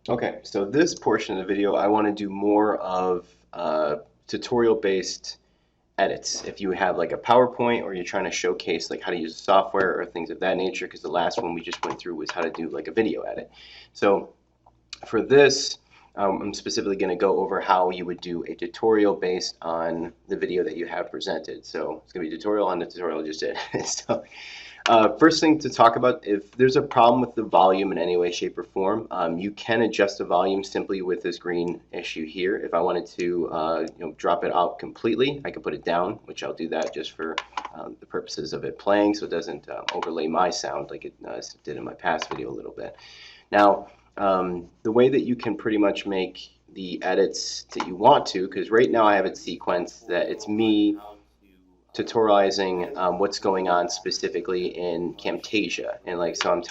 Okay, so this portion of the video, I want to do more of tutorial-based edits. If you have like a PowerPoint or you're trying to showcase like how to use software or things of that nature, because the last one we just went through was how to do like a video edit. So for this, I'm specifically going to go over how you would do a tutorial based on the video that you have presented. So it's going to be a tutorial on the tutorial I just did. So first thing to talk about, if there's a problem with the volume in any way, shape, or form, you can adjust the volume simply with this green issue here. If I wanted to drop it out completely, I could put it down, which I'll do that just for the purposes of it playing so it doesn't overlay my sound like it did in my past video a little bit. Now, the way that you can pretty much make the edits that you want to, because right now I have it sequenced that it's me tutorializing what's going on specifically in Camtasia. And like, so I'm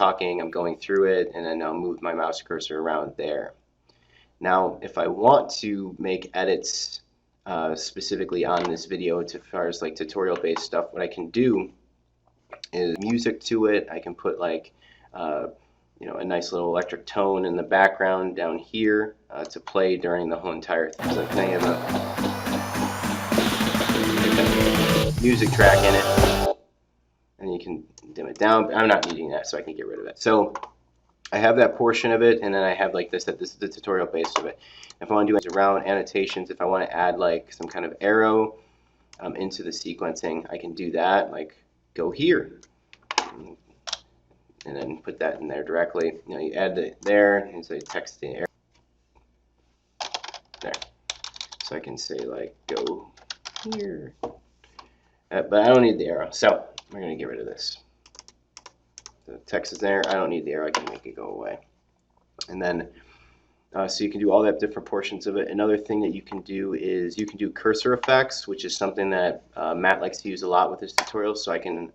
going through it, and then I'll move my mouse cursor around there. Now, if I want to make edits specifically on this video as far as like tutorial-based stuff, what I can do is music to it. I can put like, a nice little electric tone in the background down here to play during the whole entire thing. So kind of a music track in it, and you can dim it down. But I'm not needing that, so I can get rid of it. So I have that portion of it, and then I have like this, that this is the tutorial base of it. If I want to do around annotations, if I want to add like some kind of arrow into the sequencing, I can do that, like go here, and then put that in there directly. You add it there, and say text in arrow there. So I can say like go here. But I don't need the arrow, so we're going to get rid of this. The text is there. I don't need the arrow. I can make it go away. And then, so you can do all that different portions of it. Another thing that you can do is you can do cursor effects, which is something that Matt likes to use a lot with his tutorials. So I can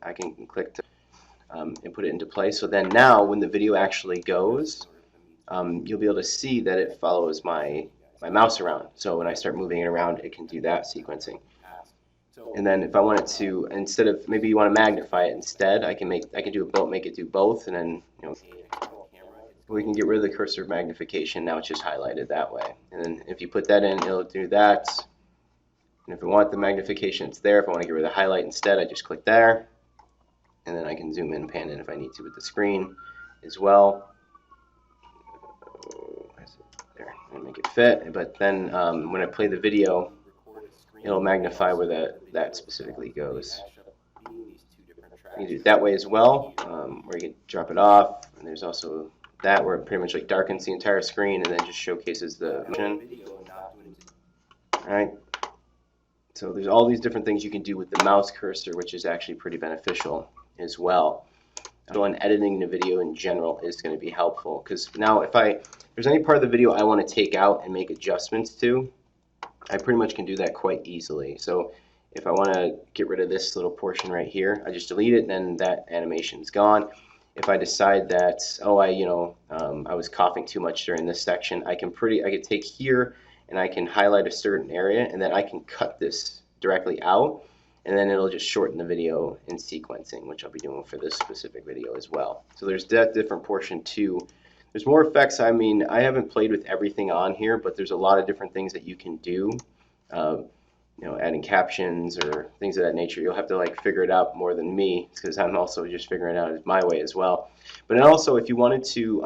click to and put it into place. So then now, when the video actually goes, you'll be able to see that it follows my mouse around. So when I start moving it around, it can do that sequencing. And then if I wanted to, instead of, maybe you want to magnify it instead, I can make it do both, and then we can get rid of the cursor magnification. Now it's just highlighted that way. And then if you put that in, it'll do that. And if I want the magnification, it's there. If I want to get rid of the highlight instead, I just click there, and then I can zoom in and pan in if I need to with the screen as well. There, and make it fit. But then when I play the video, it'll magnify where that specifically goes. You can do it that way as well, where you can drop it off. And there's also that where it pretty much like darkens the entire screen and then just showcases the motion. Alright, so there's all these different things you can do with the mouse cursor, which is actually pretty beneficial as well. So in editing the video in general is going to be helpful, because now if there's any part of the video I want to take out and make adjustments to, I pretty much can do that quite easily. So if I want to get rid of this little portion right here, I just delete it, and then that animation's gone. If I decide that, oh, I was coughing too much during this section, I could take here and I can highlight a certain area, and then I can cut this directly out, and then it'll just shorten the video in sequencing, which I'll be doing for this specific video as well. So there's that different portion too. There's more effects. I mean, I haven't played with everything on here, but there's a lot of different things that you can do. Adding captions or things of that nature. You'll have to like figure it out more than me, because I'm also just figuring it out my way as well. But then also, if you wanted to,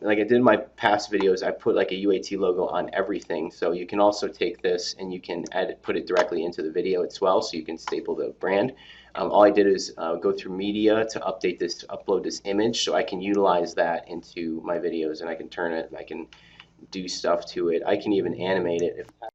like I did in my past videos, I put like a UAT logo on everything. So you can also take this and you can put it directly into the video as well. So you can staple the brand. All I did is go through media to upload this image, so I can utilize that into my videos, and I can turn it, and I can do stuff to it. I can even animate it.